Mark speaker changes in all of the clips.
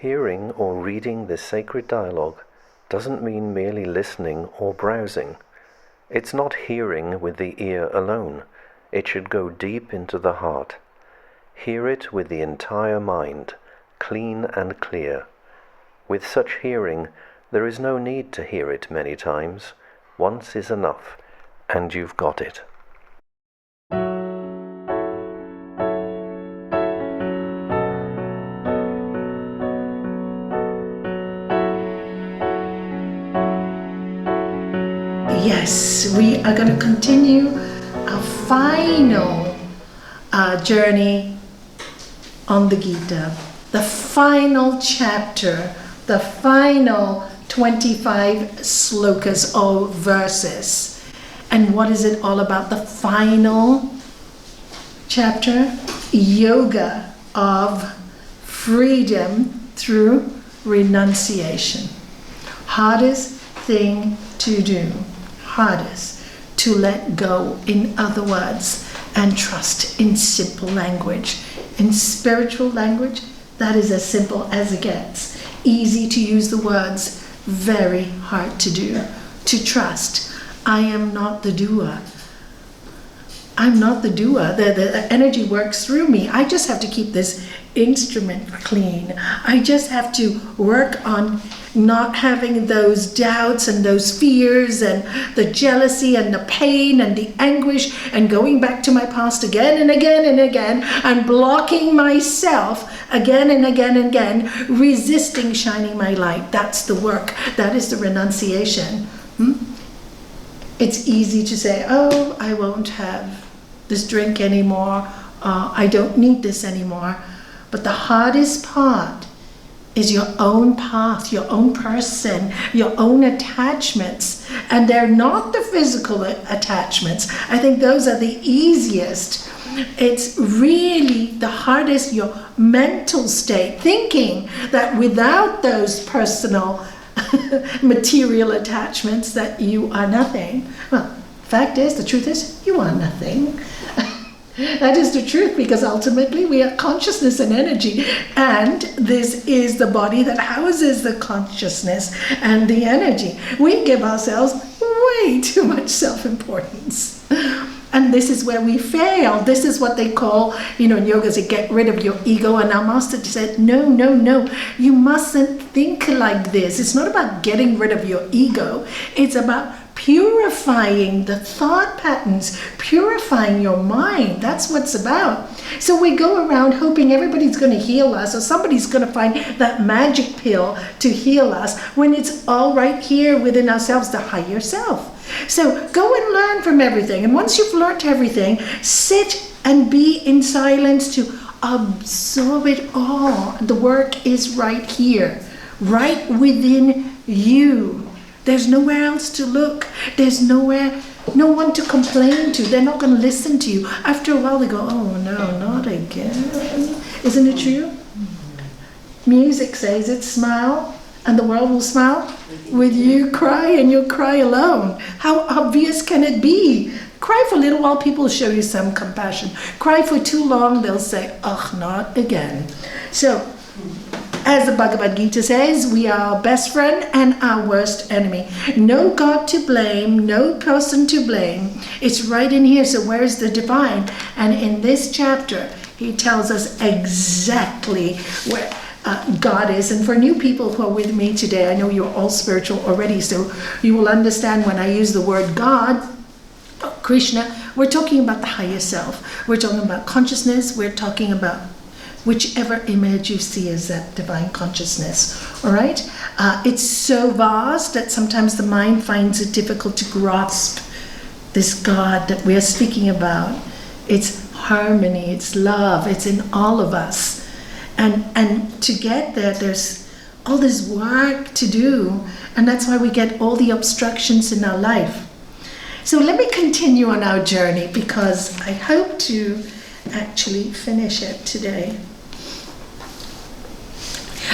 Speaker 1: Hearing or reading this sacred dialogue doesn't mean merely listening or browsing. It's not hearing with the ear alone. It should go deep into the heart. Hear it with the entire mind, clean and clear. With such hearing, there is no need to hear it many times. Once is enough, and you've got it.
Speaker 2: Yes, we are going to continue our final journey on the Gita, the final chapter, the final 25 slokas or verses. And what is it all about? The final chapter, yoga of freedom through renunciation. Hardest thing to do. Hardest to let go, in other words, and trust in simple language. In spiritual language, that is as simple as it gets. Easy to use the words, very hard to do. To trust. I am not the doer. I'm not the doer. The energy works through me. I just have to keep this instrument clean. I just have to work on not having those doubts and those fears and the jealousy and the pain and the anguish and going back to my past again and again and again and blocking myself again and again and again, resisting shining my light. That's the work. That is the renunciation. It's easy to say, oh, I won't have this drink anymore. I don't need this anymore. But the hardest part is your own path, your own person, your own attachments. And they're not the physical attachments. I think those are the easiest. It's really the hardest, your mental state, thinking that without those personal material attachments that you are nothing. Well, fact is, the truth is, you are nothing. That is the truth, because ultimately we are consciousness and energy, and this is the body that houses the consciousness and the energy. We give ourselves way too much self-importance. And this is where we fail. This is what they call, in yoga, say, get rid of your ego. And our master said, no, you mustn't think like this. It's not about getting rid of your ego. It's about purifying the thought patterns, purifying your mind. That's what it's about. So we go around hoping everybody's going to heal us, or somebody's going to find that magic pill to heal us, when it's all right here within ourselves, the higher self. So go and learn from everything. And once you've learned everything, sit and be in silence to absorb it all. The work is right here, right within you. There's nowhere else to look. There's no one to complain to. They're not going to listen to you. After a while they go, oh no, not again. Isn't it true? Music says it, smile, and the world will smile. With you, cry, and you'll cry alone. How obvious can it be? Cry for a little while, people will show you some compassion. Cry for too long, they'll say, ugh, not again. So, as the Bhagavad Gita says, we are our best friend and our worst enemy. No God to blame, no person to blame. It's right in here. So where is the divine? And in this chapter, he tells us exactly where God is. And for new people who are with me today, I know you're all spiritual already, so you will understand when I use the word God, Krishna, we're talking about the higher self. We're talking about consciousness. We're talking about whichever image you see as that divine consciousness, all right? It's so vast that sometimes the mind finds it difficult to grasp this God that we're speaking about. It's harmony, it's love, it's in all of us. And to get there, there's all this work to do, and that's why we get all the obstructions in our life. So let me continue on our journey, because I hope to actually finish it today.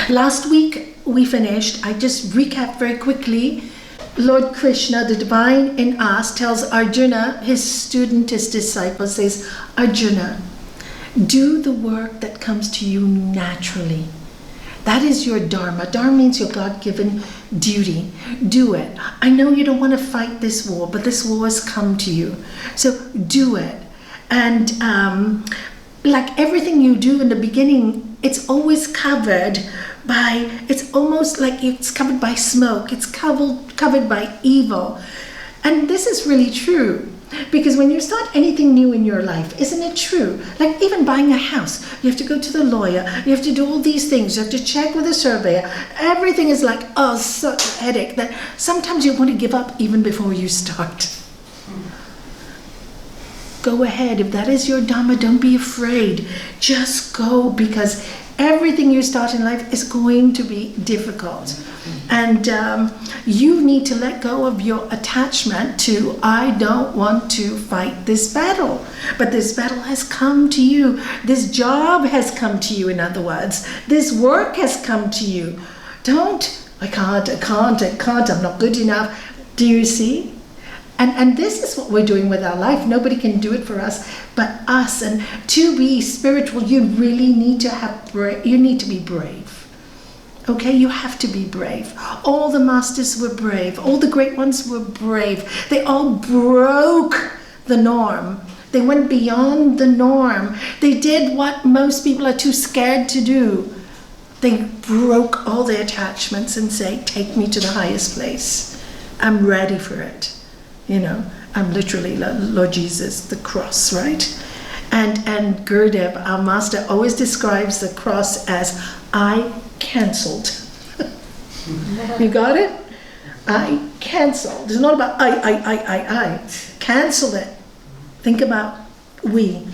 Speaker 2: Last week we finished, I just recap very quickly. Lord Krishna, the divine in us, tells Arjuna, his student, his disciple, says, Arjuna, do the work that comes to you naturally. That is your dharma. Dharma means your God-given duty. Do it. I know you don't want to fight this war, but this war has come to you. So do it. And like everything you do in the beginning, it's always covered by, it's almost like it's covered by smoke. It's covered by evil. And this is really true. Because when you start anything new in your life, isn't it true? Like even buying a house, you have to go to the lawyer, you have to do all these things, you have to check with a surveyor. Everything is like, oh, such a headache that sometimes you want to give up even before you start. Go ahead. If that is your dharma, don't be afraid. Just go, because everything you start in life is going to be difficult. And you need to let go of your attachment to, I don't want to fight this battle. But this battle has come to you. This job has come to you, in other words. This work has come to you. Don't, I can't, I'm not good enough. Do you see? And this is what we're doing with our life. Nobody can do it for us but us. And to be spiritual, you really need to you need to be brave. Okay, you have to be brave. All the masters were brave. All the great ones were brave. They all broke the norm. They went beyond the norm. They did what most people are too scared to do. They broke all their attachments and say, take me to the highest place. I'm ready for it. You know, I'm literally Lord Jesus, the cross, right? And Gurudev, our master, always describes the cross as I cancelled. You got it? I cancelled. It's not about I. Cancel it. Think about we.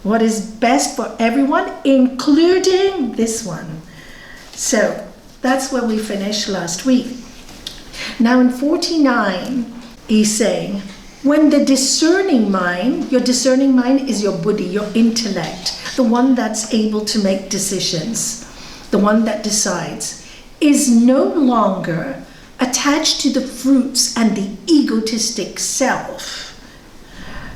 Speaker 2: What is best for everyone, including this one. So that's where we finished last week. Now in 49, he's saying, when the discerning mind, your discerning mind is your buddhi, your intellect, the one that's able to make decisions, the one that decides, is no longer attached to the fruits and the egotistic self,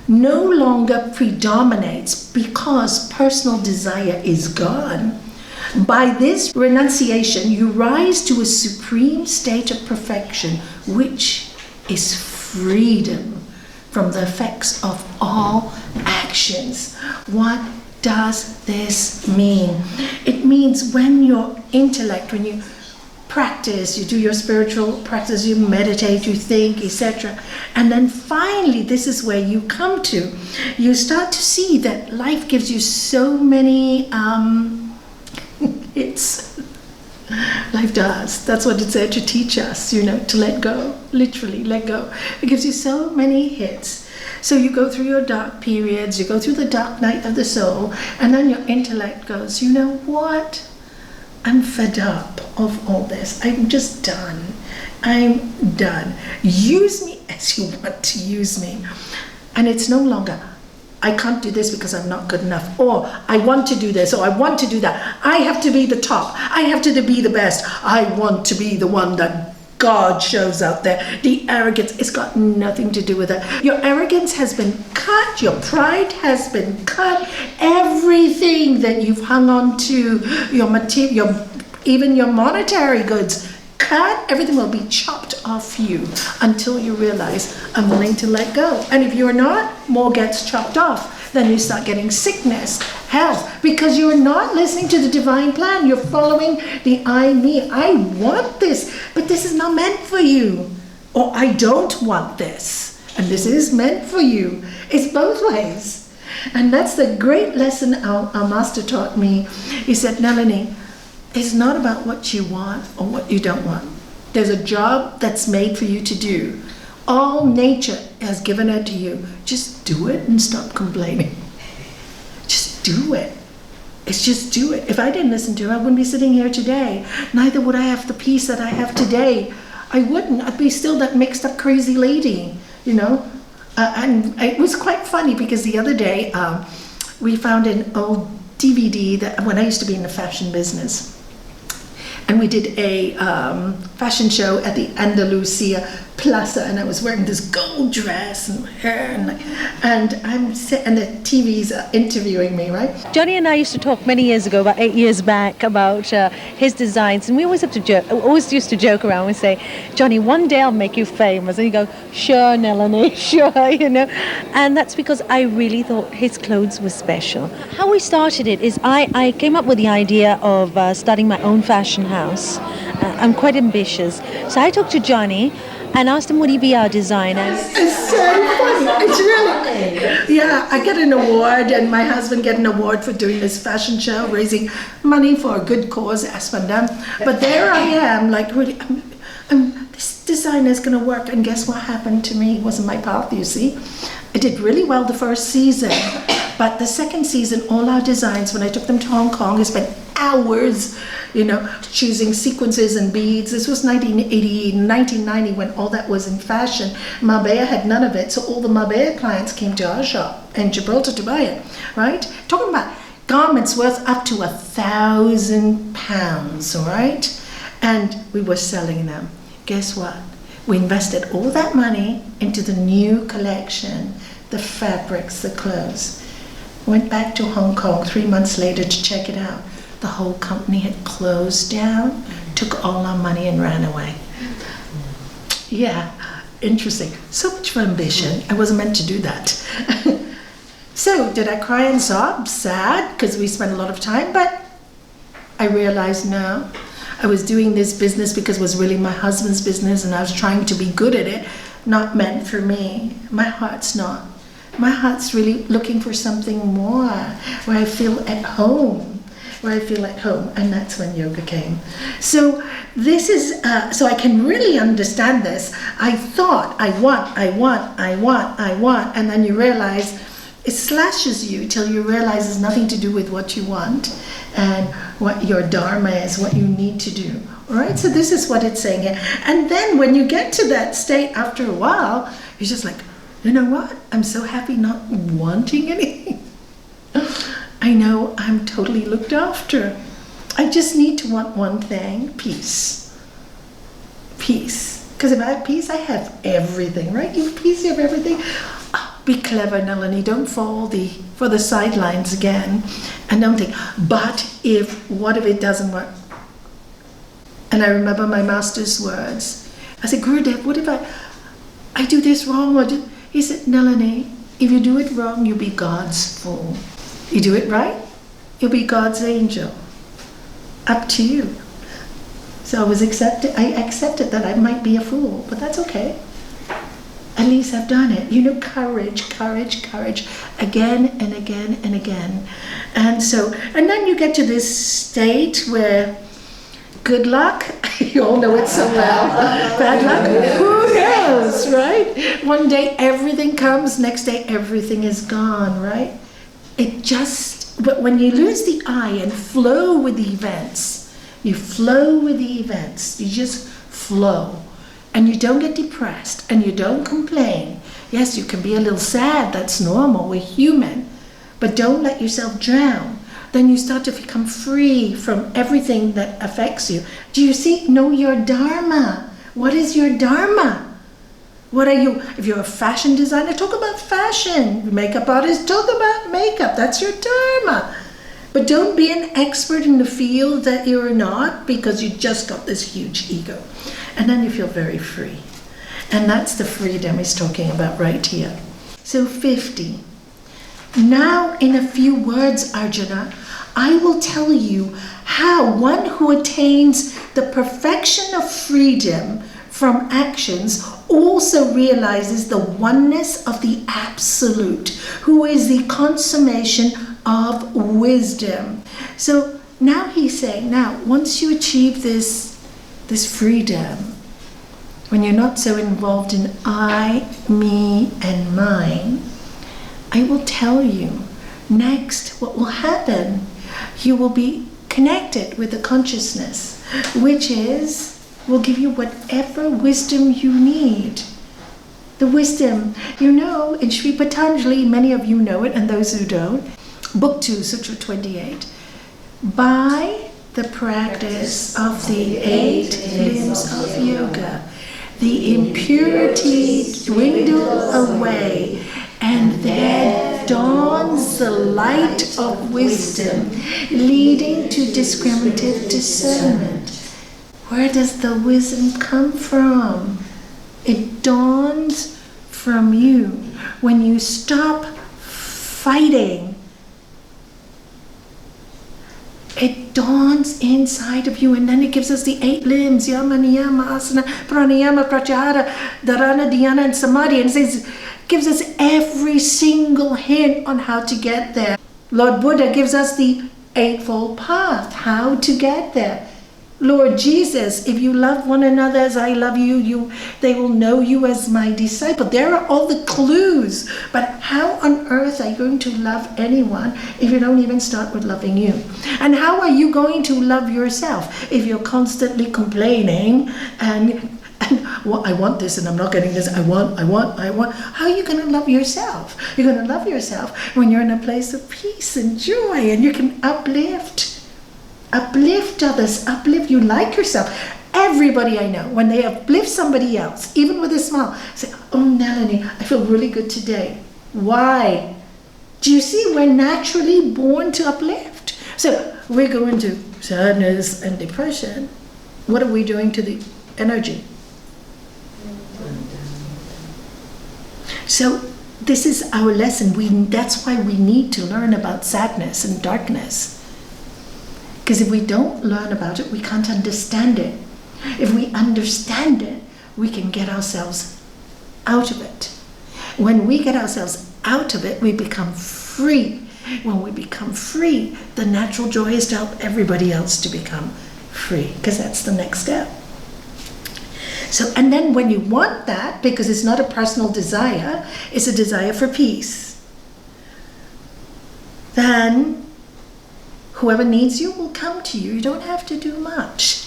Speaker 2: no longer predominates because personal desire is gone. By this renunciation, you rise to a supreme state of perfection, which is freedom from the effects of all actions. What does this mean? It means when your intellect, when you practice, you do your spiritual practice, you meditate, you think, etc. And then finally, this is where you come to. You start to see that life gives you so many hits. Life does. That's what it's there to teach us, you know, to let go. Literally, let go. It gives you so many hits. So you go through your dark periods, you go through the dark night of the soul, and then your intellect goes, you know what? I'm fed up of all this. I'm just done. I'm done. Use me as you want to use me. And it's no longer, I can't do this because I'm not good enough, or I want to do this, or I want to do that. I have to be the top. I have to be the best. I want to be the one that God shows out there. The arrogance, it's got nothing to do with it. Your arrogance has been cut. Your pride has been cut. Everything that you've hung on to, your material, even your monetary goods, cut. Everything will be chopped off you until you realize, I'm willing to let go. And if you're not, more gets chopped off. Then you start getting sickness, health, because you're not listening to the divine plan. You're following the I, me. I want this, but this is not meant for you. Or I don't want this, and this is meant for you. It's both ways. And that's the great lesson our master taught me. He said, Nalanie, it's not about what you want or what you don't want. There's a job that's made for you to do. All nature has given it to you. Just do it and stop complaining. Just do it. It's just do it. If I didn't listen to him, I wouldn't be sitting here today. Neither would I have the peace that I have today. I wouldn't. I'd be still that mixed up crazy lady, you know. And it was quite funny because the other day we found an old DVD that when I used to be in the fashion business. And we did a fashion show at the Andalusia plus, and I was wearing this gold dress and my hair, and the TV's interviewing me, right?
Speaker 3: Johnny and I used to talk many years ago, about 8 years back, about his designs, and we always used to joke around and say, Johnny, one day I'll make you famous. And you go, sure, Nalanie, sure, And that's because I really thought his clothes were special. How we started it is I came up with the idea of starting my own fashion house. I'm quite ambitious. So I talked to Johnny and asked him, would he be our designer?
Speaker 2: It's so funny. It's really, yeah, I get an award, and my husband get an award for doing this fashion show, raising money for a good cause, Espandam. But there I am, like, really, this design is going to work. And guess what happened to me? It wasn't my path, you see. I did really well the first season, but the second season, all our designs, when I took them to Hong Kong, I spent hours, choosing sequences and beads. This was 1990 when all that was in fashion. Marbella had none of it, so all the Marbella clients came to our shop in Gibraltar to buy it, right? Talking about garments worth up to £1,000, all right? And we were selling them. Guess what? We invested all that money into the new collection, the fabrics, the clothes. Went back to Hong Kong 3 months later to check it out. The whole company had closed down, took all our money and ran away. Yeah, interesting. So much for ambition. I wasn't meant to do that. So did I cry and sob? Sad, because we spent a lot of time, but I realized no. I was doing this business because it was really my husband's business, and I was trying to be good at it, not meant for me. My heart's not. My heart's really looking for something more, where I feel at home. And that's when yoga came. So this is, so I can really understand this. I thought, I want, and then you realize it slashes you till you realize it's nothing to do with what you want and what your dharma is, what you need to do. All right, so this is what it's saying here. And then when you get to that state after a while, you're just like, you know what? I'm so happy not wanting anything. I know I'm totally looked after. I just need to want one thing, peace. Peace. Because if I have peace, I have everything, right? You have peace, you have everything. Oh, be clever, Nalanie. Don't fall for the sidelines again. And don't think, what if it doesn't work? And I remember my master's words. I said, Gurudev, what if I do this wrong? He said, Nalanie, if you do it wrong, you'll be God's fool. You do it right, you'll be God's angel. Up to you. So I accepted that I might be a fool, but that's okay. At least I've done it. Courage, again and again and again. And then you get to this state where good luck, you all know it so well. Bad luck, who knows, right? One day everything comes, next day everything is gone, right? But when you lose the I and flow with the events, you just flow. And you don't get depressed, and you don't complain. Yes, you can be a little sad, that's normal, we're human. But don't let yourself drown. Then you start to become free from everything that affects you. Do you see? Know your dharma. What is your dharma? What are you? If you're a fashion designer, talk about fashion. Makeup artist, talk about makeup. That's your dharma. But don't be an expert in the field that you're not, because you just got this huge ego. And then you feel very free. And that's the freedom he's talking about right here. So 50. Now in a few words, Arjuna, I will tell you how one who attains the perfection of freedom from actions also realizes the oneness of the Absolute, who is the consummation of wisdom. So now he's saying, once you achieve this freedom, when you're not so involved in I, me, and mine, I will tell you next what will happen. You will be connected with the consciousness, which will give you whatever wisdom you need. The wisdom, in Sri Patanjali, many of you know it, and those who don't, Book 2, Sutra 28. By the practice of the 8 limbs of yoga, the impurity dwindles away, and there dawns the light of wisdom, leading to discriminative discernment. Where does the wisdom come from? It dawns from you when you stop fighting. It dawns inside of you, and then it gives us the 8 limbs: yama, niyama, asana, pranayama, pratyahara, dharana, dhyana, and samadhi. And it says, gives us every single hint on how to get there. Lord Buddha gives us the Eightfold Path, how to get there. Lord Jesus, if you love one another as I love you, they will know you as my disciple. There are all the clues. But how on earth are you going to love anyone if you don't even start with loving you? And how are you going to love yourself if you're constantly complaining and well, I want this and I'm not getting this. I want. How are you going to love yourself? You're going to love yourself when you're in a place of peace and joy, and you can uplift others, uplift you like yourself. Everybody I know, when they uplift somebody else, even with a smile, say, oh Nalanie, I feel really good today. Why? Do you see, we're naturally born to uplift. So we're going to sadness and depression. What are we doing to the energy? So this is our lesson. That's why we need to learn about sadness and darkness. Because if we don't learn about it, we can't understand it. If we understand it, we can get ourselves out of it. When we get ourselves out of it, we become free. When we become free, the natural joy is to help everybody else to become free, because that's the next step. So, and then when you want that, because it's not a personal desire, it's a desire for peace, then whoever needs you will come to you. You don't have to do much.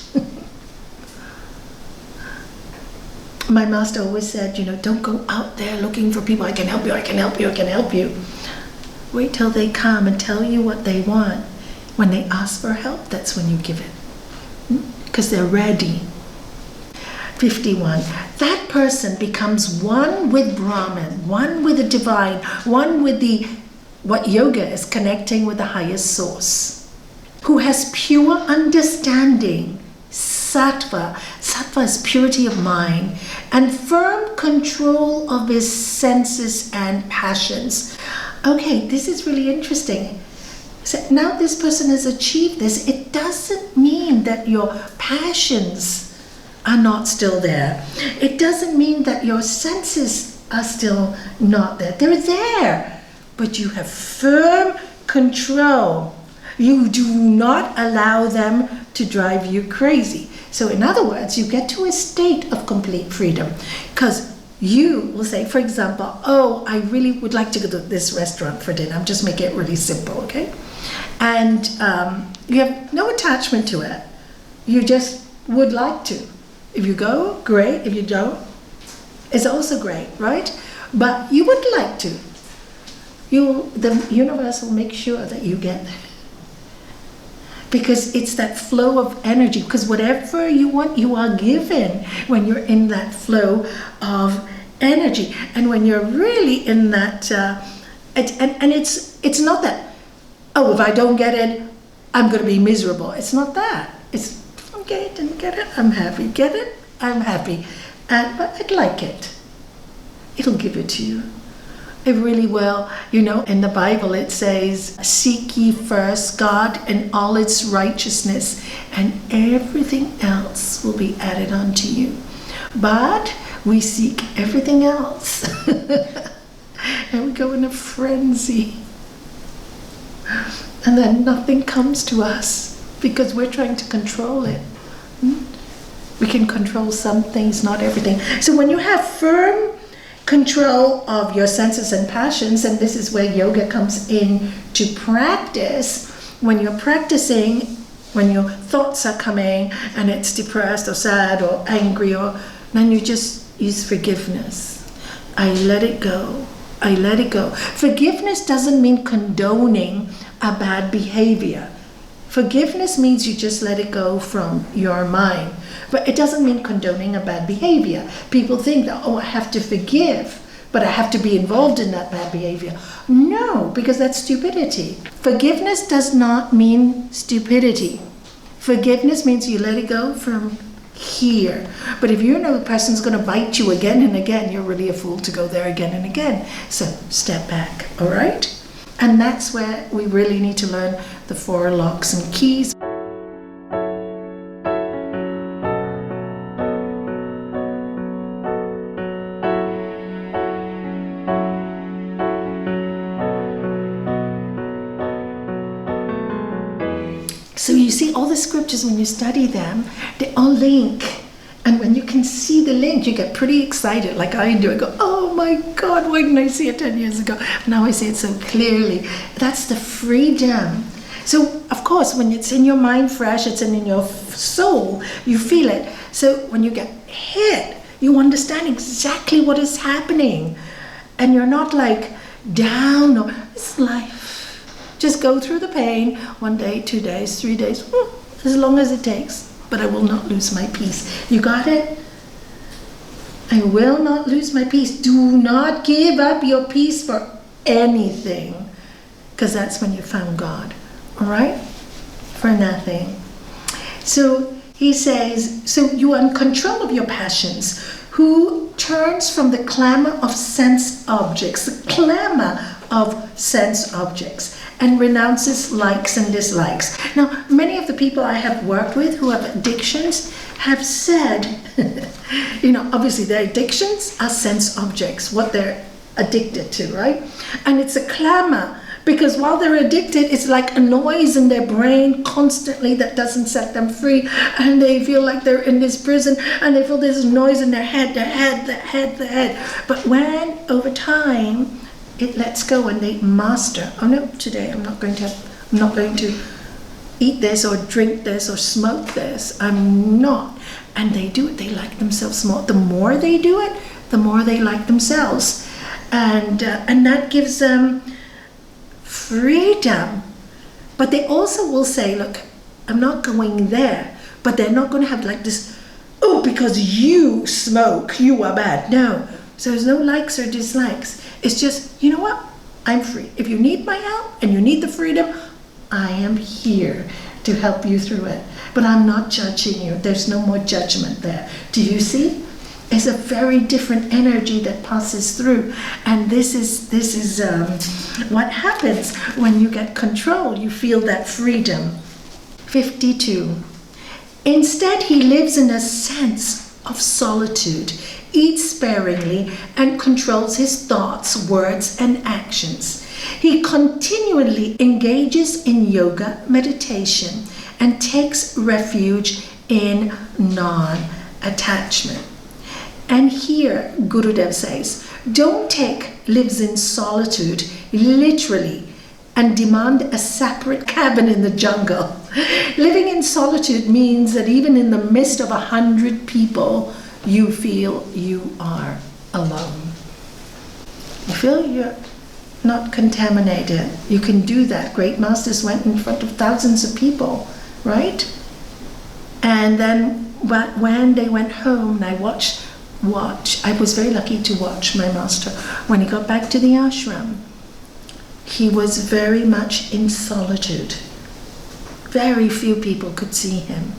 Speaker 2: My master always said, don't go out there looking for people. I can help you, I can help you, I can help you. Wait till they come and tell you what they want. When they ask for help, that's when you give it. Because they're ready. 51. That person becomes one with Brahman, one with the divine, one with what yoga is connecting with the highest source, who has pure understanding, sattva. Sattva is purity of mind, and firm control of his senses and passions. Okay, this is really interesting. So now this person has achieved this. It doesn't mean that your passions are not still there. It doesn't mean that your senses are still not there. They're there, but you have firm control. You do not allow them to drive you crazy. So in other words, you get to a state of complete freedom, because you will say, for example, oh, I really would like to go to this restaurant for dinner. I'm just making it really simple, okay? And you have no attachment to it. You just would like to. If you go, great. If you don't, it's also great, right? But you would like to. The universe will make sure that you get there. Because it's that flow of energy. Because whatever you want, you are given when you're in that flow of energy. And when you're really in that, it's not that, oh, if I don't get it, I'm going to be miserable. It's not that. It's, okay, didn't get it, I'm happy. Get it, I'm happy. But I'd like it. It'll give it to you. It really will. In the Bible it says, seek ye first God and all its righteousness, and everything else will be added unto you. But we seek everything else. And we go in a frenzy. And then nothing comes to us because we're trying to control it. We can control some things, not everything. So when you have firm control of your senses and passions, and this is where yoga comes in to practice, when you're practicing, when your thoughts are coming and it's depressed or sad or angry, then you just use forgiveness. I let it go. I let it go. Forgiveness doesn't mean condoning a bad behavior. Forgiveness means you just let it go from your mind. But it doesn't mean condoning a bad behavior. People think that, oh, I have to forgive, but I have to be involved in that bad behavior. No, because that's stupidity. Forgiveness does not mean stupidity. Forgiveness means you let it go from here. But if you know the person's going to bite you again and again, you're really a fool to go there again and again. So step back, all right? And that's where we really need to learn the 4 locks and keys. So you see, all the scriptures, when you study them, they all link. And when you can see the link, you get pretty excited, like I do. I go, oh my God, why didn't I see it 10 years ago? Now I see it so clearly. That's the freedom. So, of course, when it's in your mind fresh, it's in your soul, you feel it. So when you get hit, you understand exactly what is happening. And you're not like down, or it's life. Just go through the pain, 1 day, 2 days, 3 days, as long as it takes. But I will not lose my peace. You got it? I will not lose my peace. Do not give up your peace for anything. Because that's when you found God. All right? For nothing. So he says, so you are in control of your passions. Who turns from the clamor of sense objects, the clamor of sense objects, and renounces likes and dislikes. Now, many of the people I have worked with who have addictions have said, obviously their addictions are sense objects, what they're addicted to, right? And it's a clamor, because while they're addicted, it's like a noise in their brain constantly that doesn't set them free, and they feel like they're in this prison, and they feel this noise in their head. But when, over time, it lets go and they master, oh no, today I'm not going to eat this or drink this or smoke this. I'm not. And they do it. They like themselves more. The more they do it, the more they like themselves. And that gives them freedom. But they also will say, look, I'm not going there. But they're not going to have like this, oh, because you smoke, you are bad. No. So there's no likes or dislikes. It's just, you know what? I'm free. If you need my help and you need the freedom, I am here to help you through it. But I'm not judging you. There's no more judgment there. Do you see? It's a very different energy that passes through. And this is what happens when you get control. You feel that freedom. 52. Instead, he lives in a sense of solitude, eats sparingly, and controls his thoughts, words, and actions. He continually engages in yoga, meditation, and takes refuge in non-attachment. And here, Gurudev says, don't take lives in solitude literally and demand a separate cabin in the jungle. Living in solitude means that even in the midst of 100 people, you feel you are alone. You feel you're not contaminated. You can do that. Great masters went in front of thousands of people, right? And then when they went home, and I I was very lucky to watch my master. When he got back to the ashram, he was very much in solitude. Very few people could see him.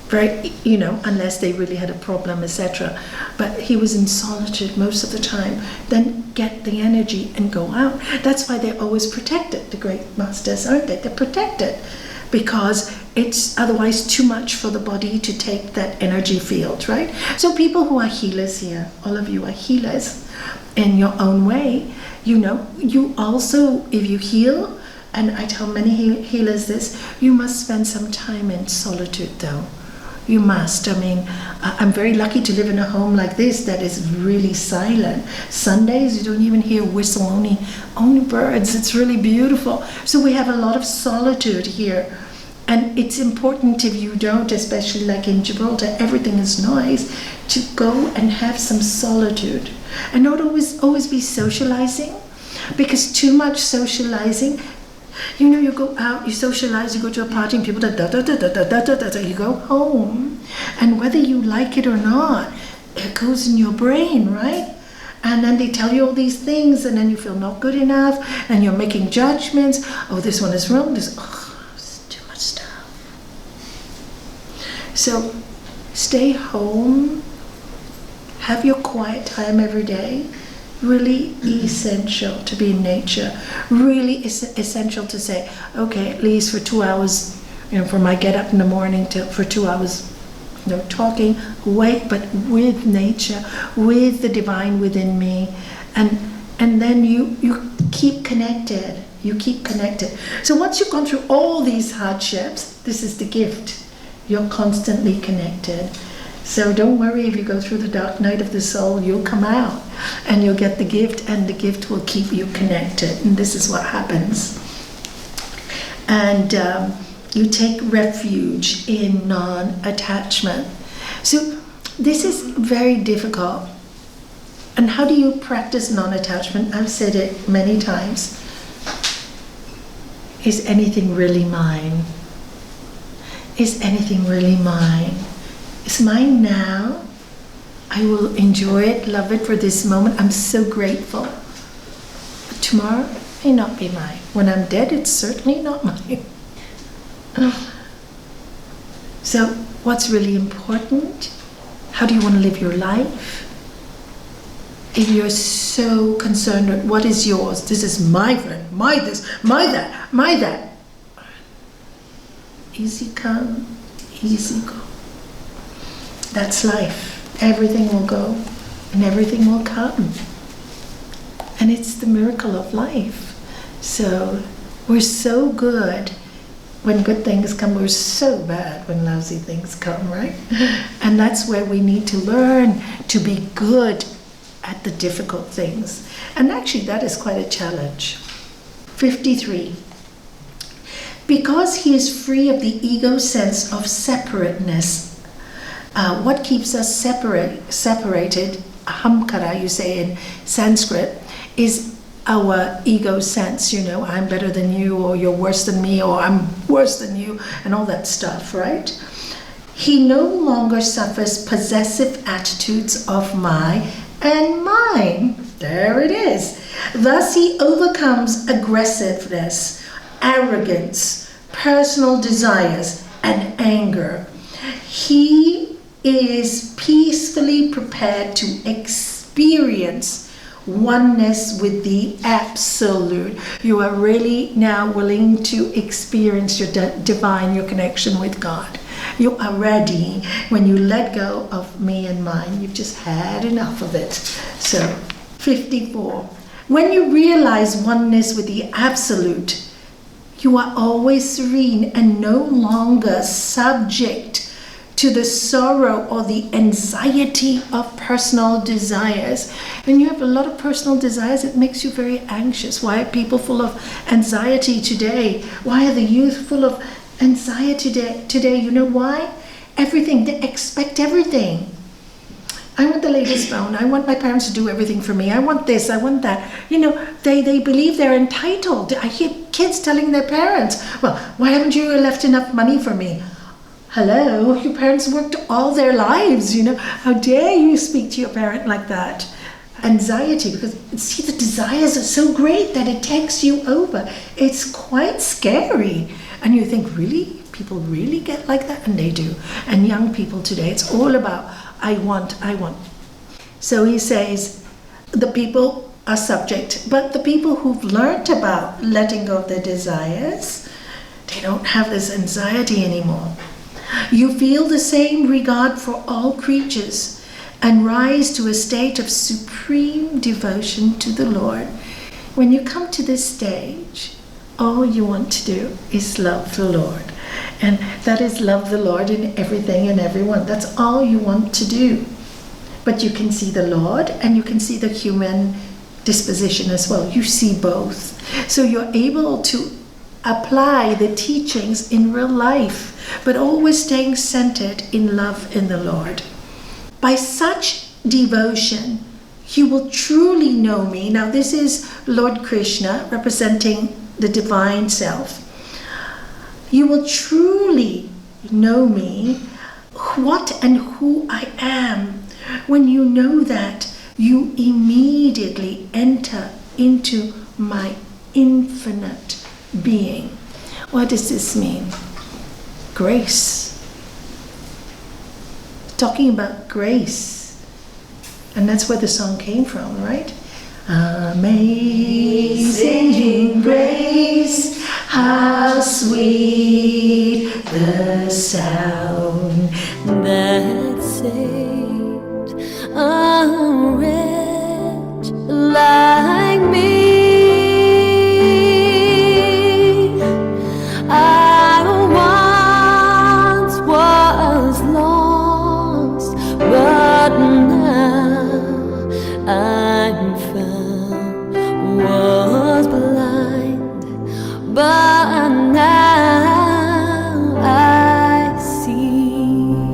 Speaker 2: Very, unless they really had a problem, etc. But he was in solitude most of the time. Then get the energy and go out. That's why they're always protected. The great masters, aren't they? They're protected because it's otherwise too much for the body to take that energy field, right? So people who are healers here, all of you are healers in your own way. You also, if you heal, and I tell many healers this, you must spend some time in solitude though. You must. I'm very lucky to live in a home like this that is really silent. Sundays, you don't even hear whistle, only birds. It's really beautiful. So we have a lot of solitude here. And it's important if you don't, especially like in Gibraltar, everything is noise, to go and have some solitude. And not always be socializing, because too much socializing You know, you go out, you socialize, you go to a party, and people you go home, and whether you like it or not, it goes in your brain, right? And then they tell you all these things, and then you feel not good enough, and you're making judgments. Oh, this one is wrong. It's too much stuff. So stay home, have your quiet time every day. Really essential to be in nature. Really essential to say, okay, at least for 2 hours, from I get up in the morning for 2 hours, talking, awake, but with nature, with the divine within me, and then you keep connected. You keep connected. So once you've gone through all these hardships, this is the gift. You're constantly connected. So don't worry if you go through the dark night of the soul, you'll come out and you'll get the gift, and the gift will keep you connected. And this is what happens. And you take refuge in non-attachment. So this is very difficult. And how do you practice non-attachment? I've said it many times. Is anything really mine? Is anything really mine? It's mine now. I will enjoy it, love it for this moment. I'm so grateful. But tomorrow may not be mine. When I'm dead, it's certainly not mine. So what's really important? How do you want to live your life? If you're so concerned with what is yours, this is my friend, my this, my that, my that. Easy come, easy go. That's life. Everything will go and everything will come. And it's the miracle of life. So we're so good when good things come. We're so bad when lousy things come, right? And that's where we need to learn to be good at the difficult things. And actually that is quite a challenge. 53. Because he is free of the ego sense of separateness, what keeps us separated, ahamkara, you say in Sanskrit, is our ego sense, I'm better than you, or you're worse than me, or I'm worse than you, and all that stuff, right? He no longer suffers possessive attitudes of my and mine. There it is. Thus he overcomes aggressiveness, arrogance, personal desires, and anger. He is peacefully prepared to experience oneness with the Absolute. You are really now willing to experience your divine, your connection with God. You are ready. When you let go of me and mine, you've just had enough of it. So, 54. When you realize oneness with the Absolute, you are always serene and no longer subject to the sorrow or the anxiety of personal desires. When you have a lot of personal desires, it makes you very anxious. Why are people full of anxiety today? Why are the youth full of anxiety today? You know why? Everything. They expect everything. I want the latest phone. I want my parents to do everything for me. I want this, I want that. They believe they're entitled. I hear kids telling their parents, well, why haven't you left enough money for me? Hello, your parents worked all their lives, How dare you speak to your parent like that? Anxiety, because see, the desires are so great that it takes you over. It's quite scary. And you think, really? People really get like that? And they do. And young people today, it's all about, I want. So he says, the people are subject, but the people who've learned about letting go of their desires, they don't have this anxiety anymore. You feel the same regard for all creatures and rise to a state of supreme devotion to the Lord. When you come to this stage, all you want to do is love the Lord. And that is love the Lord in everything and everyone. That's all you want to do. But you can see the Lord and you can see the human disposition as well. You see both. So you're able to apply the teachings in real life, but always staying centered in love in the Lord. By such devotion, you will truly know me. Now this is Lord Krishna representing the divine self. You will truly know me, what and who I am. When you know that, you immediately enter into my infinite being. What does this mean? Grace. Talking about grace. And that's where the song came from, right? Amazing grace, how sweet the sound that saved a wretch like me. I once was lost, but now I'm found. Was blind, but now I see.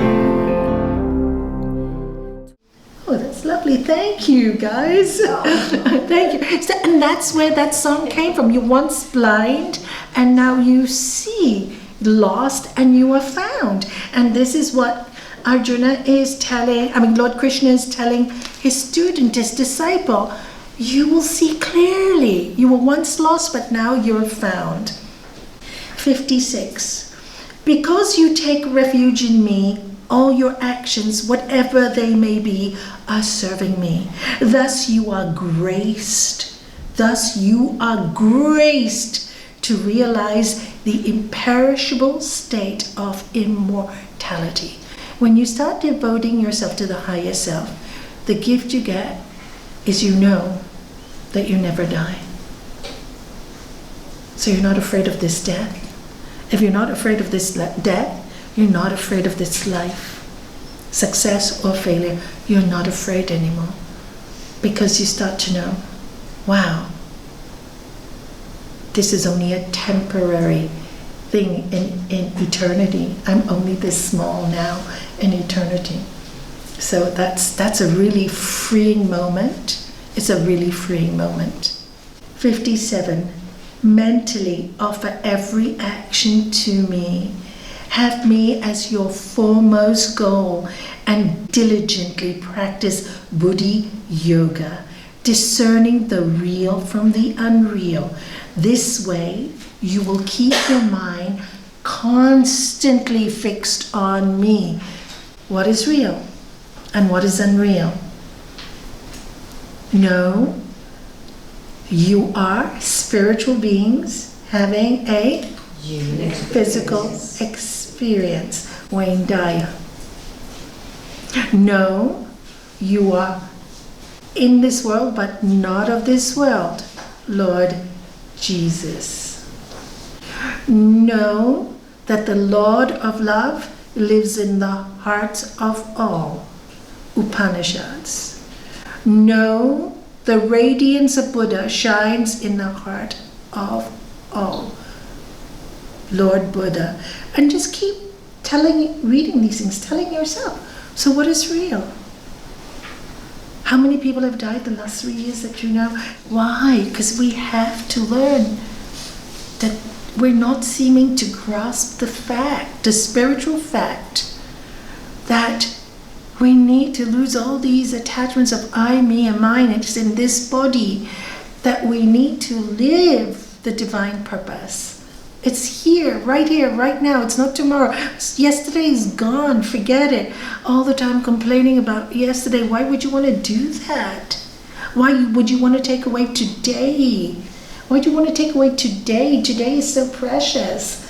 Speaker 2: Oh, that's lovely. Thank you, guys. Thank you. And that's where that song came from. You once blind, and now you see. Lost, and you are found. And this is what Arjuna is telling, Lord Krishna is telling his student, his disciple. You will see clearly. You were once lost, but now you're found. 56. Because you take refuge in me, all your actions, whatever they may be, are serving me. Thus you are graced. Thus you are graced to realize the imperishable state of immortality. When you start devoting yourself to the higher self, the gift you get is you know that you never die. So you're not afraid of this death. If you're not afraid of this death, you're not afraid of this life. Success or failure, you're not afraid anymore. Because you start to know, wow, this is only a temporary thing in eternity. I'm only this small now in eternity. So that's a really freeing moment. It's a really freeing moment. 57. Mentally offer every action to me. Have me as your foremost goal and diligently practice Buddhi Yoga, discerning the real from the unreal. This way, you will keep your mind constantly fixed on me. What is real and what is unreal? No, you are spiritual beings having a physical experience. Wayne Dyer. No, you are in this world but not of this world. Lord Jesus. Know that the Lord of love lives in the hearts of all. Upanishads. Know the radiance of Buddha shines in the heart of all. Lord Buddha. And just keep reading these things, telling yourself. So what is real? How many people have died the last 3 years that you know? Why? Because we have to learn that we're not seeming to grasp the fact, the spiritual fact, that we need to lose all these attachments of I, me, and mine. It's in this body that we need to live the divine purpose. It's here, right now. It's not tomorrow. Yesterday is gone. Forget it. All the time complaining about yesterday. Why would you want to do that? Why would you want to take away today? Why do you want to take away today? Today is so precious.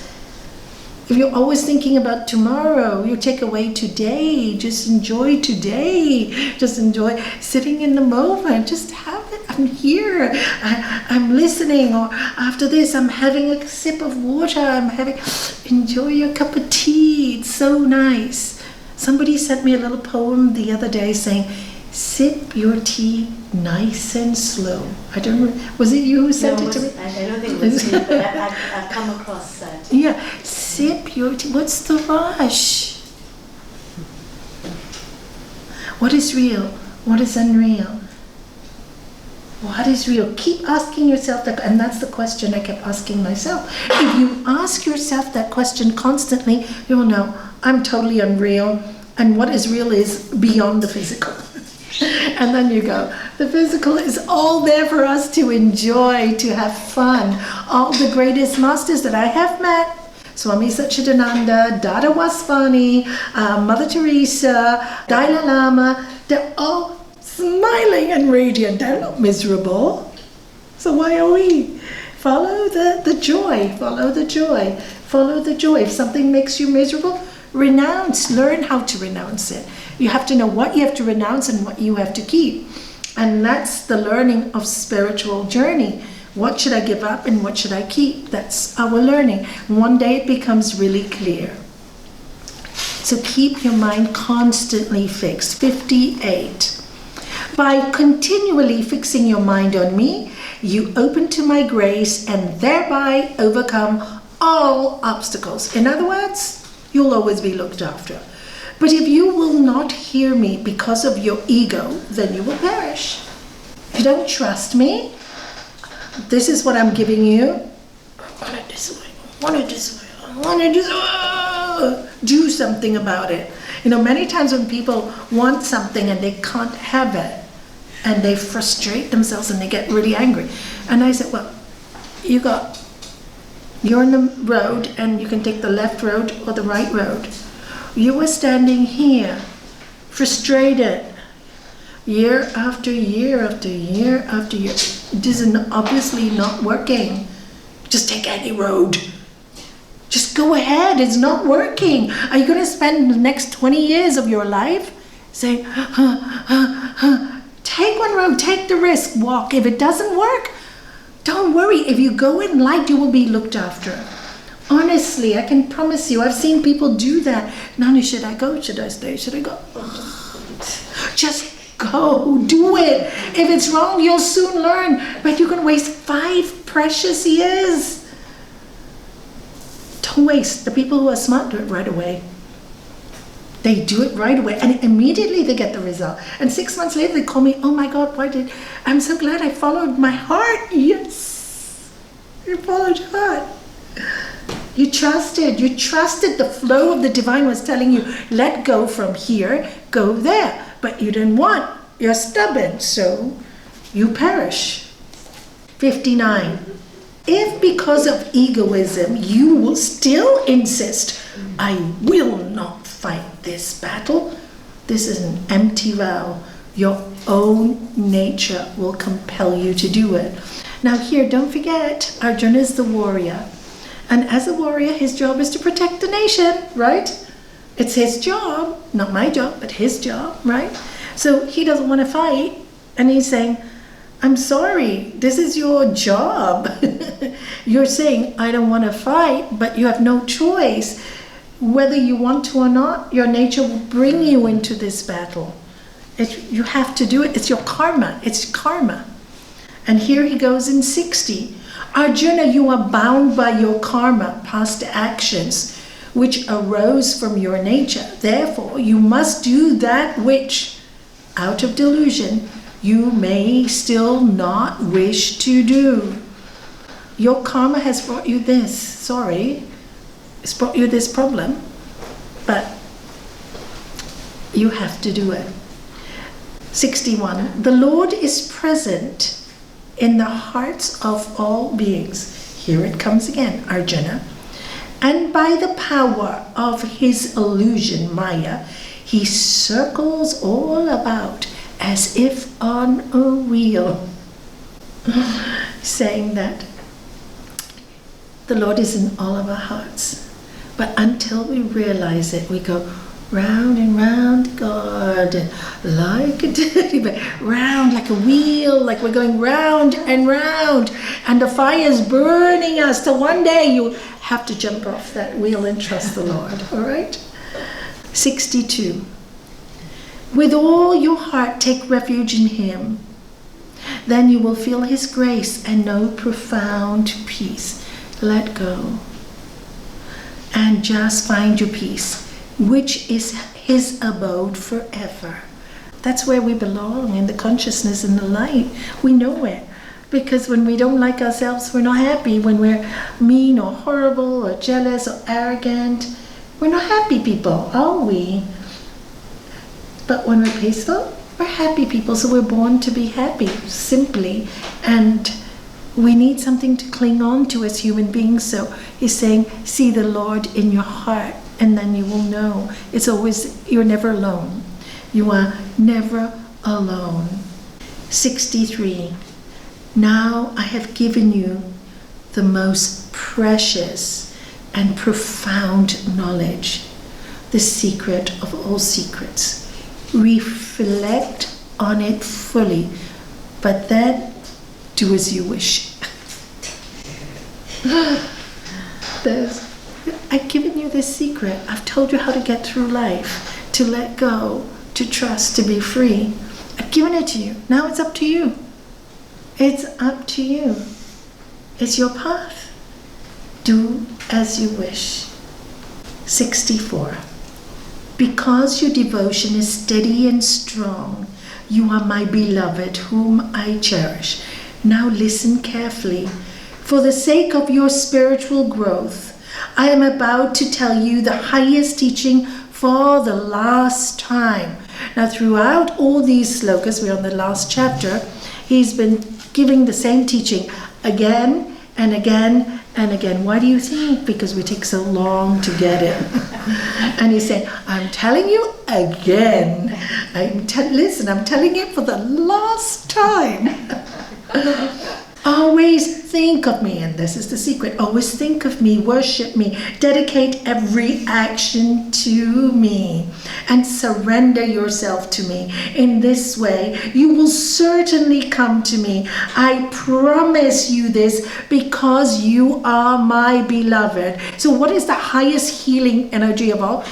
Speaker 2: If you're always thinking about tomorrow, you take away today. Just enjoy today. Just enjoy sitting in the moment. Just have it. I'm here. I'm listening. Or after this, I'm having a sip of water. Enjoy your cup of tea. It's so nice. Somebody sent me a little poem the other day saying, sip your tea nice and slow. I don't know. Was it you who sent it to me?
Speaker 4: I don't think it was me, but I've come across that.
Speaker 2: Yeah. Sip your tea. What's the rush? What is real? What is unreal? What is real? Keep asking yourself that, and that's the question I kept asking myself. If you ask yourself that question constantly, you will know, I'm totally unreal, and what is real is beyond the physical. And then you go, the physical is all there for us to enjoy, to have fun. All the greatest masters that I have met, Swami Satchidananda, Dada Waswani, Mother Teresa, Dalai Lama, they're all smiling and radiant. They're not miserable. So why are we? Follow the joy. Follow the joy. Follow the joy. If something makes you miserable, renounce. Learn how to renounce it. You have to know what you have to renounce and what you have to keep. And that's the learning of spiritual journey. What should I give up and what should I keep? That's our learning. One day it becomes really clear. So keep your mind constantly fixed. 58. By continually fixing your mind on me, you open to my grace and thereby overcome all obstacles. In other words, you'll always be looked after. But if you will not hear me because of your ego, then you will perish. If you don't trust me, this is what I'm giving you. I want it this way. I want it this way. I want it this way. Do something about it. You know, many times when people want something and they can't have it, and they frustrate themselves and they get really angry. And I said, well, you're on the road and you can take the left road or the right road. You were standing here, frustrated, year after year after year after year. This is obviously not working. Just take any road. Just go ahead, it's not working. Are you going to spend the next 20 years of your life saying, take one road, take the risk, walk. If it doesn't work, don't worry. If you go in light, you will be looked after. Honestly, I can promise you, I've seen people do that. Nani, should I go? Should I stay? Should I go? Just go, do it. If it's wrong, you'll soon learn. But you can waste 5 precious years. Don't waste. The people who are smart do it right away. They do it right away and immediately they get the result. And 6 months later they call me, oh my God, I'm so glad I followed my heart. Yes, you followed your heart. You trusted the flow of the divine was telling you, let go from here, go there. But you didn't want, you're stubborn, so you perish. 59. If because of egoism you will still insist, I will not fight this battle, this is an empty vow. Your own nature will compel you to do it. Now here, don't forget, Arjuna is the warrior. And as a warrior, his job is to protect the nation, right? It's his job, not my job, but his job, right? So he doesn't want to fight. And he's saying, I'm sorry, this is your job. You're saying, I don't want to fight, but you have no choice. Whether you want to or not, your nature will bring you into this battle. You have to do it. It's your karma. It's karma. And here he goes in 60. Arjuna, you are bound by your karma, past actions, which arose from your nature. Therefore, you must do that which, out of delusion, you may still not wish to do. Your karma has brought you this. Sorry, it's brought you this problem, but you have to do it. 61. The Lord is present in the hearts of all beings. Here it comes again, Arjuna. And by the power of his illusion, Maya, he circles all about as if on a wheel, saying that the Lord is in all of our hearts. But until we realize it, we go round and round God, like a teddy bear, round like a wheel, like we're going round and round, and the fire is burning us till one day you have to jump off that wheel and trust the Lord. All right? 62. With all your heart take refuge in him. Then you will feel his grace and know profound peace. Let go. And just find your peace, which is his abode forever. That's where we belong, in the consciousness, in the light. We know it. Because when we don't like ourselves, we're not happy. When we're mean or horrible or jealous or arrogant, we're not happy people, are we? But when we're peaceful, we're happy people. So we're born to be happy, simply. And we need something to cling on to as human beings. So he's saying, see the Lord in your heart, and then you will know. It's always, you're never alone. You are never alone. 63. Now I have given you the most precious and profound knowledge, the secret of all secrets. Reflect on it fully, but then do as you wish. I've given you this secret. I've told you how to get through life, to let go, to trust, to be free. I've given it to you. Now it's up to you. It's up to you. It's your path. Do as you wish. 64. Because your devotion is steady and strong, you are my beloved, whom I cherish. Now listen carefully. For the sake of your spiritual growth, I am about to tell you the highest teaching for the last time. Now throughout all these slokas, we're on the last chapter, he's been giving the same teaching again and again and again. Why do you think? Because we take so long to get it. And he said, I'm telling you again. Listen, I'm telling you for the last time. Always think of me, and this is the secret. Always think of me, worship me, dedicate every action to me, and surrender yourself to me. In this way, you will certainly come to me. I promise you this, because you are my beloved. So what is the highest healing energy of all?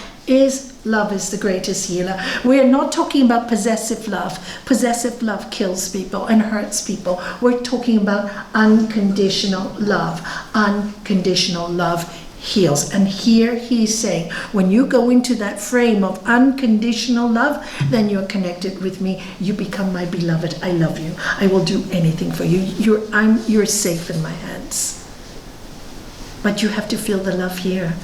Speaker 2: Love is the greatest healer. We're not talking about possessive love. Possessive love kills people and hurts people. We're talking about unconditional love. Unconditional love heals. And here he's saying, when you go into that frame of unconditional love, then you're connected with me. You become my beloved. I love you. I will do anything for you. You're safe in my hands. But you have to feel the love here.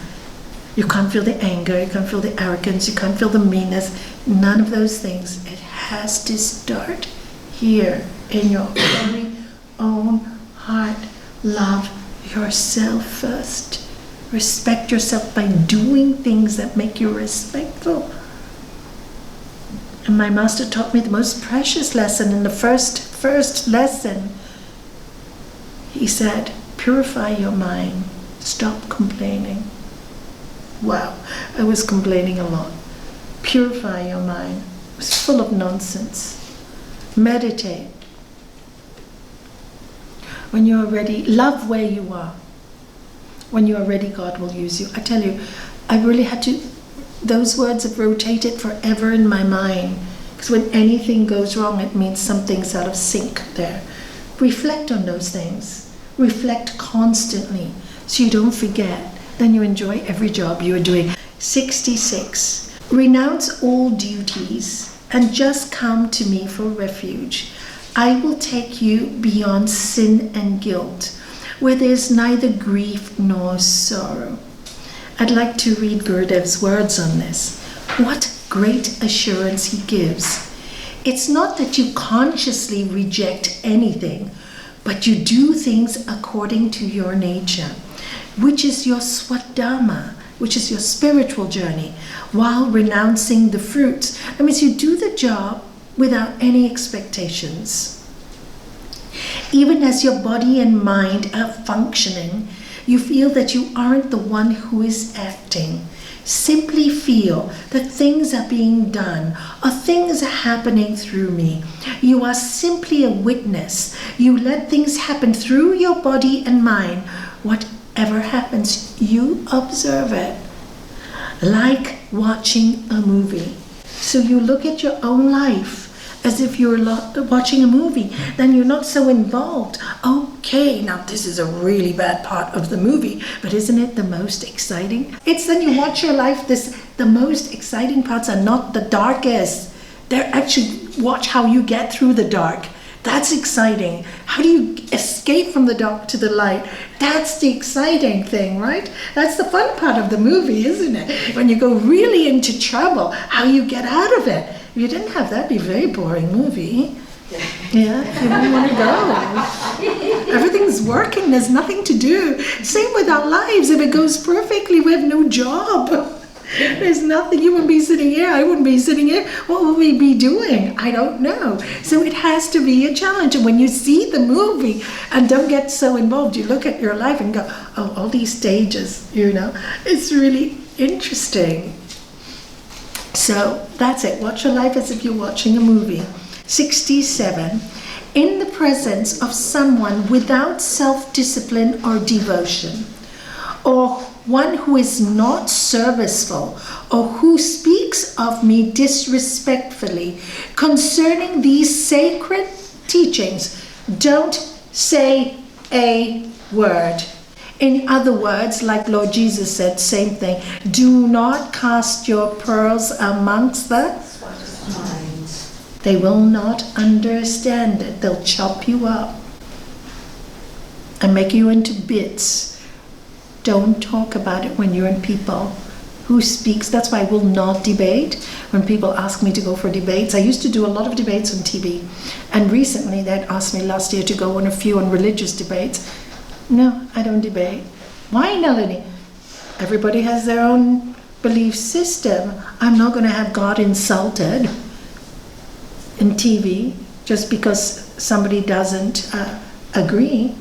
Speaker 2: You can't feel the anger, you can't feel the arrogance, you can't feel the meanness, none of those things. It has to start here in your very own heart. Love yourself first. Respect yourself by doing things that make you respectful. And my master taught me the most precious lesson in the first lesson. He said, purify your mind, stop complaining. Wow, I was complaining a lot. Purify your mind. It was full of nonsense. Meditate. When you are ready, love where you are. When you are ready, God will use you. I tell you, I really had to, those words have rotated forever in my mind. Because when anything goes wrong, it means something's out of sync there. Reflect on those things. Reflect constantly so you don't forget. Then you enjoy every job you are doing. 66. Renounce all duties and just come to me for refuge. I will take you beyond sin and guilt, where there is neither grief nor sorrow. I'd like to read Gurudev's words on this. What great assurance he gives. It's not that you consciously reject anything, but you do things according to your nature, which is your swadharma, which is your spiritual journey, while renouncing the fruits. That means you do the job without any expectations. Even as your body and mind are functioning, you feel that you aren't the one who is acting. Simply feel that things are being done or things are happening through me. You are simply a witness. You let things happen through your body and mind. Whatever happens, you observe it. Like watching a movie. So you look at your own life as if you're watching a movie. Then you're not so involved. Okay, now this is a really bad part of the movie, but isn't it the most exciting? It's when you watch your life, the most exciting parts are not the darkest. They're actually watch how you get through the dark. That's exciting. How do you escape from the dark to the light? That's the exciting thing, right? That's the fun part of the movie, isn't it? When you go really into trouble, how you get out of it. If you didn't have that, it'd be a very boring movie. Yeah, you don't want to go. Everything's working, there's nothing to do. Same with our lives. If it goes perfectly, we have no job. There's nothing. You wouldn't be sitting here, I wouldn't be sitting here. What would we be doing? I don't know. So it has to be a challenge. And when you see the movie and don't get so involved, you look at your life and go, oh, all these stages, it's really interesting. So that's it. Watch your life as if you're watching a movie. 67. In the presence of someone without self-discipline or devotion, or one who is not serviceful, or who speaks of me disrespectfully concerning these sacred teachings, don't say a word. In other words, like Lord Jesus said, same thing. Do not cast your pearls amongst the swines. They will not understand it. They'll chop you up and make you into bits. Don't talk about it when you're in people who speaks. That's why I will not debate. When people ask me to go for debates, I used to do a lot of debates on TV. And recently they'd asked me last year to go on a few on religious debates. No, I don't debate. Why, Nalanie? Everybody has their own belief system. I'm not going to have God insulted in TV just because somebody doesn't agree.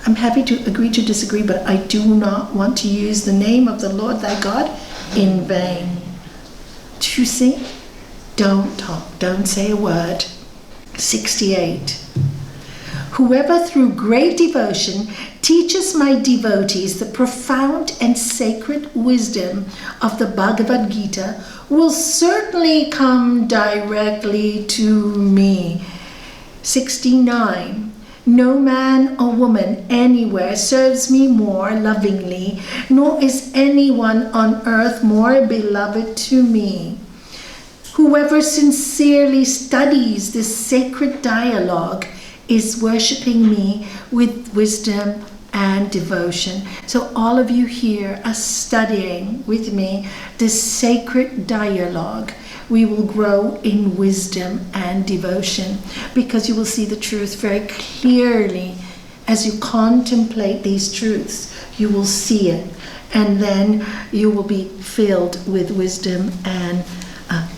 Speaker 2: I'm happy to agree to disagree, but I do not want to use the name of the Lord thy God in vain. Do you see? Don't talk. Don't say a word. 68. Whoever through great devotion teaches my devotees the profound and sacred wisdom of the Bhagavad Gita will certainly come directly to me. 69. No man or woman anywhere serves me more lovingly, nor is anyone on earth more beloved to me. Whoever sincerely studies this sacred dialogue is worshipping me with wisdom and devotion. So all of you here are studying with me this sacred dialogue. We will grow in wisdom and devotion because you will see the truth very clearly. As you contemplate these truths, you will see it, and then you will be filled with wisdom and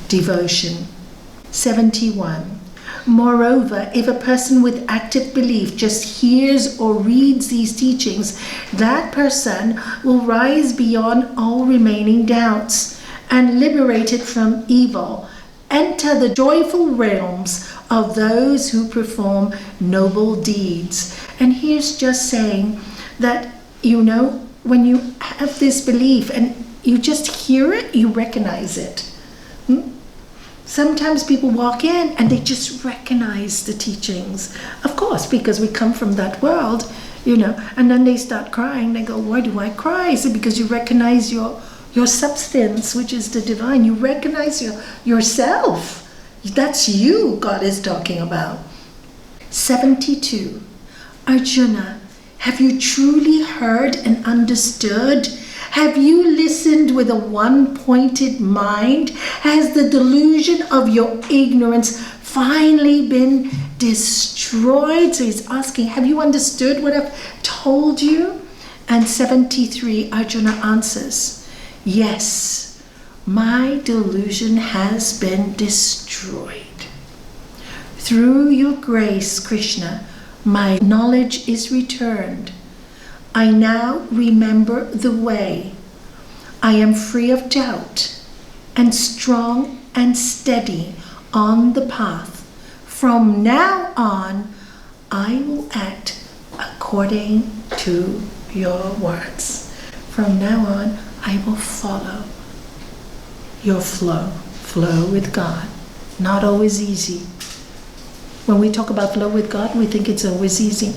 Speaker 2: devotion. 71. Moreover, if a person with active belief just hears or reads these teachings, that person will rise beyond all remaining doubts and, liberated from evil, enter the joyful realms of those who perform noble deeds. And here's just saying that, when you have this belief and you just hear it, you recognize it. Sometimes people walk in and they just recognize the teachings. Of course, because we come from that world, and then they start crying. They go, why do I cry? Is it because you recognize your substance, which is the divine? You recognize yourself. That's you God is talking about. 72. Arjuna, have you truly heard and understood? Have you listened with a one-pointed mind? Has the delusion of your ignorance finally been destroyed? So he's asking, have you understood what I've told you? And 73, Arjuna answers, yes, my delusion has been destroyed. Through your grace, Krishna, my knowledge is returned. I now remember the way. I am free of doubt and strong and steady on the path. From now on, I will act according to your words. From now on, I will follow your flow with God. Not always easy. When we talk about flow with God, we think it's always easy.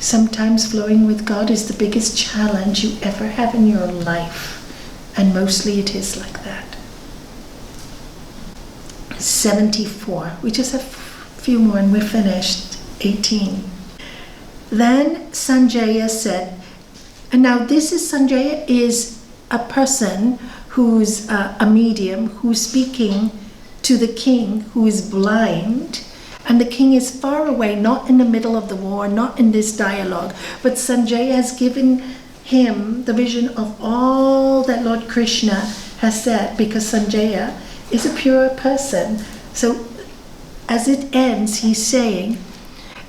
Speaker 2: Sometimes flowing with God is the biggest challenge you ever have in your life. And mostly it is like that. 74. We just have a few more and we're finished. 18. Then Sanjaya said, and now this is Sanjaya is a person who's a medium who's speaking to the king who is blind, and the king is far away, not in the middle of the war, not in this dialogue, but Sanjaya has given him the vision of all that Lord Krishna has said, because Sanjaya is a pure person. So as it ends, he's saying,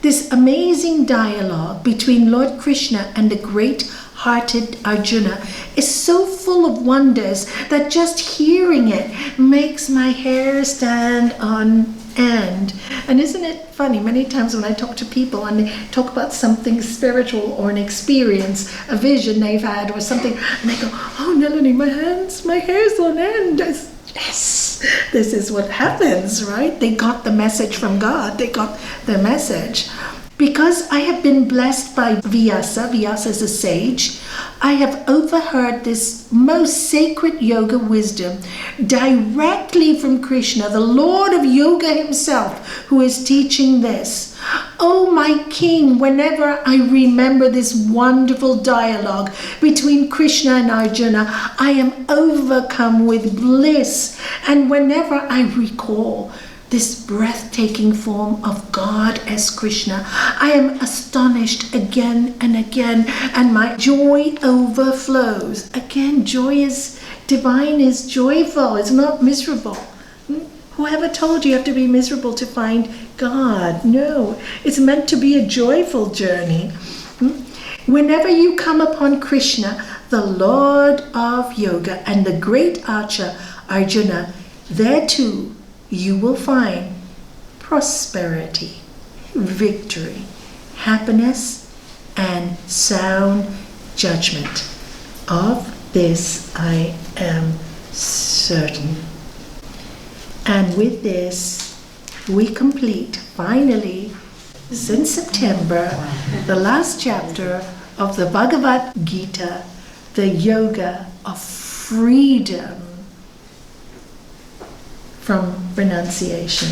Speaker 2: this amazing dialogue between Lord Krishna and the great-hearted Arjuna is so full of wonders that just hearing it makes my hair stand on end. And isn't it funny, many times when I talk to people and they talk about something spiritual or an experience, a vision they've had or something, and they go, oh Nalanie, my hair's on end. Yes, this is what happens, right? They got the message from God. They got the message. Because I have been blessed by Vyasa is a sage, I have overheard this most sacred yoga wisdom directly from Krishna, the Lord of Yoga himself, who is teaching this. Oh my king, whenever I remember this wonderful dialogue between Krishna and Arjuna, I am overcome with bliss. And whenever I recall this breathtaking form of God as Krishna, I am astonished again and again, and my joy overflows. Again, joy is divine, is joyful, it's not miserable. Whoever told you have to be miserable to find God? No, it's meant to be a joyful journey. Whenever you come upon Krishna, the Lord of Yoga, and the great archer Arjuna, there too you will find prosperity, victory, happiness, and sound judgment. Of this I am certain. And with this, we complete, finally, since September, the last chapter of the Bhagavad Gita, the yoga of freedom from renunciation.